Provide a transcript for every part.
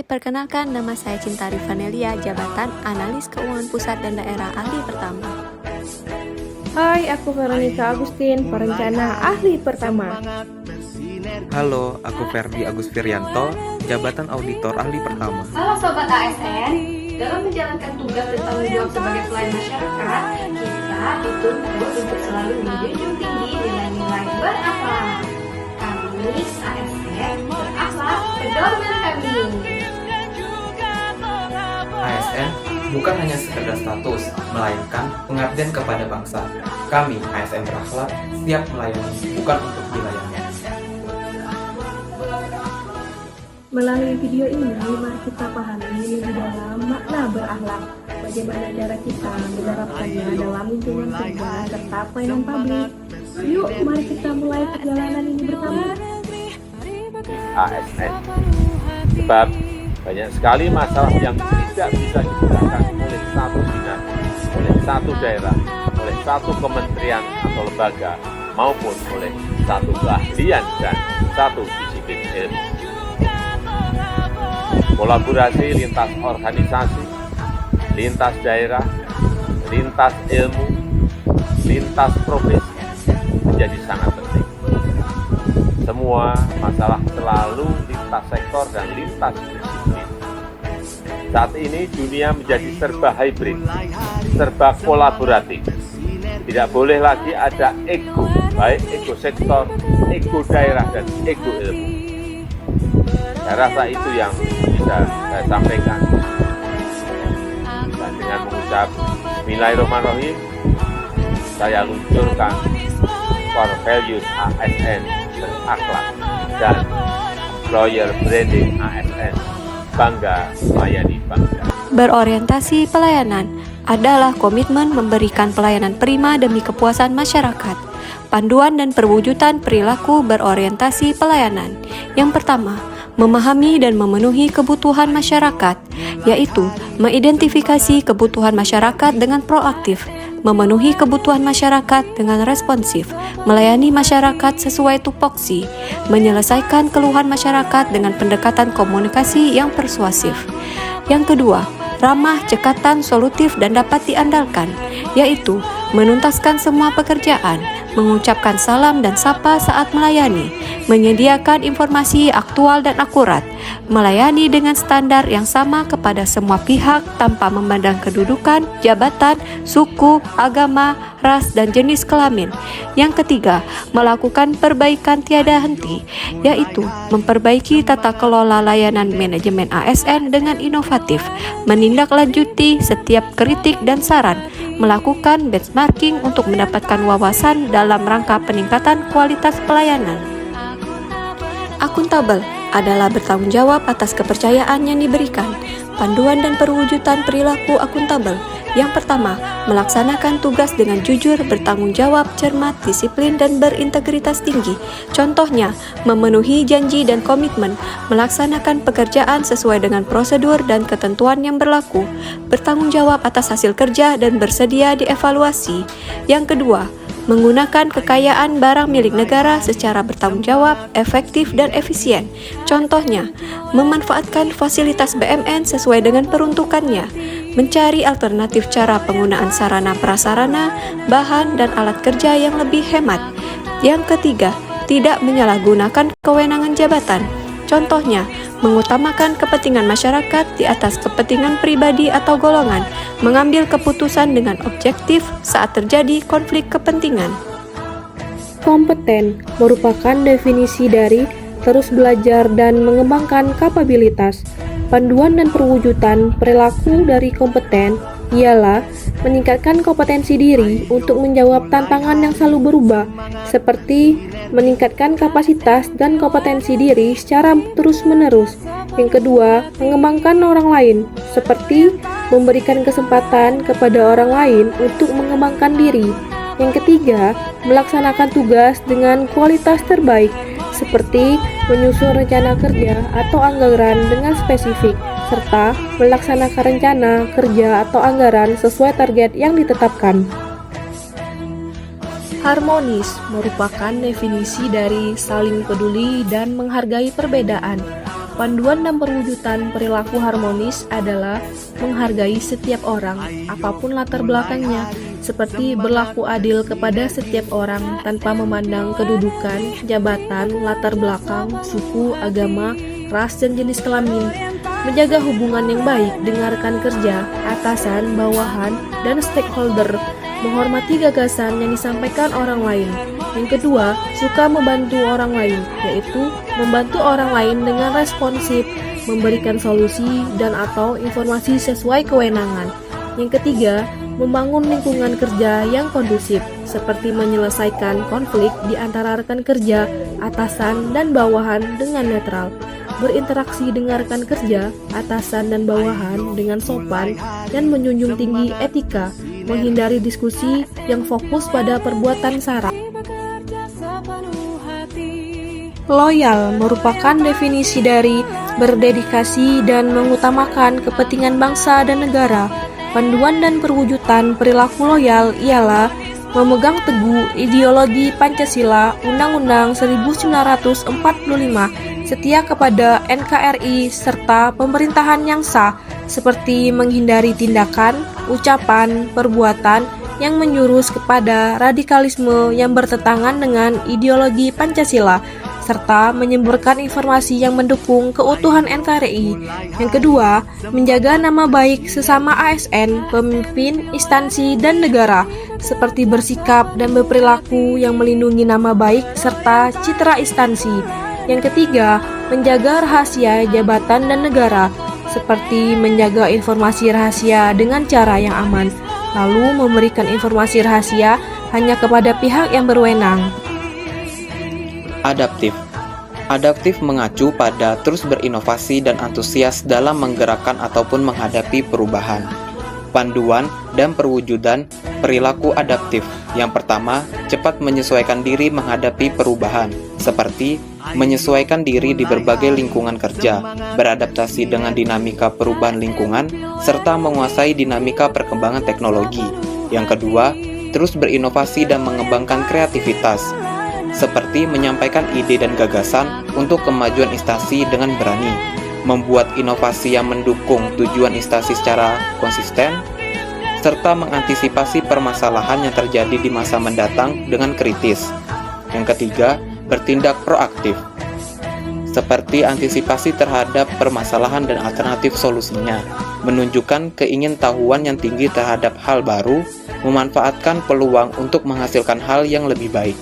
Hai, perkenalkan nama saya Cinta Rivanelia, jabatan Analis Keuangan Pusat dan Daerah Ahli Pertama. Hai, aku Veronica Agustin, perencana ahli pertama. Halo, aku Ferdi Agus Firyanto, jabatan Auditor Ahli Pertama. Halo Sobat ASN, dalam menjalankan tugas dan tanggung jawab sebagai pelayan masyarakat, kita dituntut untuk selalu menjunjung tinggi nilai-nilai berakhlak. Kami ASN berakhlak pedoman kami. ASN bukan hanya sekedar status, melainkan pengabdian kepada bangsa. Kami, ASN berakhlak, siap melayani, bukan untuk dilayani. Melalui video ini, mari kita pahami lebih dalam makna berakhlak, bagaimana cara kita menerapkannya dalam lingkungan kerja serta pelayanan publik. Yuk, mari kita mulai perjalanan ini bersama. ASN, sebab banyak sekali masalah yang tidak bisa digunakan oleh satu dinas, oleh satu daerah, oleh satu kementerian atau lembaga, maupun oleh satu keahlian dan satu disiplin ilmu. Kolaborasi lintas organisasi, lintas daerah, lintas ilmu, lintas profesi menjadi sangat penting. Semua masalah selalu lintas sektor dan lintas disiplin. Saat ini dunia menjadi serba hybrid, serba kolaboratif. Tidak boleh lagi ada ego, baik ego sektor, ego daerah, dan ego ilmu. Saya rasa itu yang bisa saya sampaikan. Dan dengan mengucap Bismillahirrahmanirrahim, saya luncurkan core values ASN berakhlak dan employer branding ASN bangga melayani bangsa. Berorientasi pelayanan adalah komitmen memberikan pelayanan prima demi kepuasan masyarakat. Panduan dan perwujudan perilaku berorientasi pelayanan. Yang pertama, memahami dan memenuhi kebutuhan masyarakat, yaitu mengidentifikasi kebutuhan masyarakat dengan proaktif, memenuhi kebutuhan masyarakat dengan responsif, melayani masyarakat sesuai tupoksi, menyelesaikan keluhan masyarakat dengan pendekatan komunikasi yang persuasif. Yang kedua, ramah, cekatan, solutif, dan dapat diandalkan, yaitu menuntaskan semua pekerjaan, mengucapkan salam dan sapa saat melayani, menyediakan informasi aktual dan akurat, melayani dengan standar yang sama kepada semua pihak tanpa memandang kedudukan, jabatan, suku, agama, ras, dan jenis kelamin. Yang ketiga, melakukan perbaikan tiada henti, yaitu memperbaiki tata kelola layanan manajemen ASN dengan inovatif, menindaklanjuti setiap kritik dan saran, melakukan benchmarking untuk mendapatkan wawasan dalam rangka peningkatan kualitas pelayanan. Akuntabel adalah bertanggung jawab atas kepercayaan yang diberikan. Panduan dan perwujudan perilaku akuntabel. Yang pertama, melaksanakan tugas dengan jujur, bertanggung jawab, cermat, disiplin, dan berintegritas tinggi. Contohnya, memenuhi janji dan komitmen, melaksanakan pekerjaan sesuai dengan prosedur dan ketentuan yang berlaku, bertanggung jawab atas hasil kerja dan bersedia dievaluasi. Yang kedua, menggunakan kekayaan barang milik negara secara bertanggung jawab, efektif, dan efisien. Contohnya, memanfaatkan fasilitas BMN sesuai dengan peruntukannya, mencari alternatif cara penggunaan sarana prasarana, bahan, dan alat kerja yang lebih hemat. Yang ketiga, tidak menyalahgunakan kewenangan jabatan. Contohnya, mengutamakan kepentingan masyarakat di atas kepentingan pribadi atau golongan, mengambil keputusan dengan objektif saat terjadi konflik kepentingan. Kompeten merupakan definisi dari terus belajar dan mengembangkan kapabilitas. Panduan dan perwujudan perilaku dari kompeten ialah meningkatkan kompetensi diri untuk menjawab tantangan yang selalu berubah, seperti meningkatkan kapasitas dan kompetensi diri secara terus-menerus. Yang kedua, mengembangkan orang lain, seperti memberikan kesempatan kepada orang lain untuk mengembangkan diri. Yang ketiga, melaksanakan tugas dengan kualitas terbaik, seperti menyusun rencana kerja atau anggaran dengan spesifik, serta melaksanakan rencana kerja atau anggaran sesuai target yang ditetapkan. Harmonis merupakan definisi dari saling peduli dan menghargai perbedaan. Panduan dan perwujudan perilaku harmonis adalah menghargai setiap orang, apapun latar belakangnya, seperti berlaku adil kepada setiap orang tanpa memandang kedudukan, jabatan, latar belakang, suku, agama, ras, dan jenis kelamin. Menjaga hubungan yang baik dengan rekan kerja, atasan, bawahan, dan stakeholder. Menghormati gagasan yang disampaikan orang lain. Yang kedua, suka membantu orang lain, yaitu membantu orang lain dengan responsif, memberikan solusi dan atau informasi sesuai kewenangan. Yang ketiga, membangun lingkungan kerja yang kondusif, seperti menyelesaikan konflik di antara rekan kerja, atasan, dan bawahan dengan netral. Berinteraksi dengan rekan kerja, atasan, dan bawahan dengan sopan dan menjunjung tinggi etika, menghindari diskusi yang fokus pada perbuatan sara. Loyal merupakan definisi dari berdedikasi dan mengutamakan kepentingan bangsa dan negara. Panduan dan perwujudan perilaku loyal ialah memegang teguh ideologi Pancasila, Undang-Undang 1945, setia kepada NKRI, serta pemerintahan yang sah, seperti menghindari tindakan, ucapan, perbuatan yang menjurus kepada radikalisme yang bertentangan dengan ideologi Pancasila, serta menyebarkan informasi yang mendukung keutuhan NKRI. Yang kedua, menjaga nama baik sesama ASN, pemimpin, instansi, dan negara, seperti bersikap dan berperilaku yang melindungi nama baik serta citra instansi. Yang ketiga, menjaga rahasia jabatan dan negara, seperti menjaga informasi rahasia dengan cara yang aman, lalu memberikan informasi rahasia hanya kepada pihak yang berwenang. Adaptif. Adaptif mengacu pada terus berinovasi dan antusias dalam menggerakkan ataupun menghadapi perubahan. Panduan dan perwujudan perilaku adaptif. Yang pertama, cepat menyesuaikan diri menghadapi perubahan, seperti menyesuaikan diri di berbagai lingkungan kerja, beradaptasi dengan dinamika perubahan lingkungan, serta menguasai dinamika perkembangan teknologi. Yang kedua, terus berinovasi dan mengembangkan kreativitas, seperti menyampaikan ide dan gagasan untuk kemajuan instansi dengan berani, membuat inovasi yang mendukung tujuan instansi secara konsisten, serta mengantisipasi permasalahan yang terjadi di masa mendatang dengan kritis. Yang ketiga, bertindak proaktif, seperti antisipasi terhadap permasalahan dan alternatif solusinya, menunjukkan keingintahuan yang tinggi terhadap hal baru, memanfaatkan peluang untuk menghasilkan hal yang lebih baik.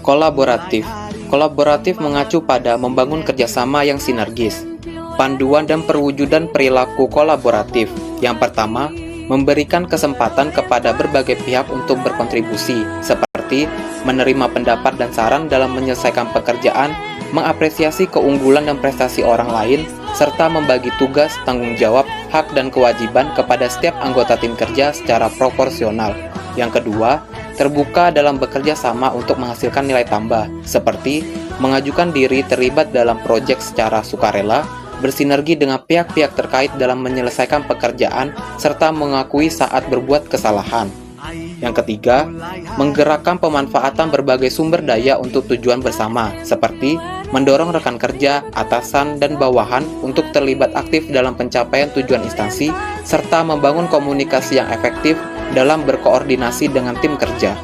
Kolaboratif. Kolaboratif mengacu pada membangun kerjasama yang sinergis. Panduan dan perwujudan perilaku kolaboratif. Yang pertama, memberikan kesempatan kepada berbagai pihak untuk berkontribusi, seperti menerima pendapat dan saran dalam menyelesaikan pekerjaan, mengapresiasi keunggulan dan prestasi orang lain, serta membagi tugas, tanggung jawab, hak, dan kewajiban kepada setiap anggota tim kerja secara proporsional. Yang kedua, terbuka dalam bekerja sama untuk menghasilkan nilai tambah, seperti mengajukan diri terlibat dalam proyek secara sukarela, bersinergi dengan pihak-pihak terkait dalam menyelesaikan pekerjaan, serta mengakui saat berbuat kesalahan. Yang ketiga, menggerakkan pemanfaatan berbagai sumber daya untuk tujuan bersama, seperti mendorong rekan kerja, atasan, dan bawahan untuk terlibat aktif dalam pencapaian tujuan instansi, serta membangun komunikasi yang efektif dalam berkoordinasi dengan tim kerja.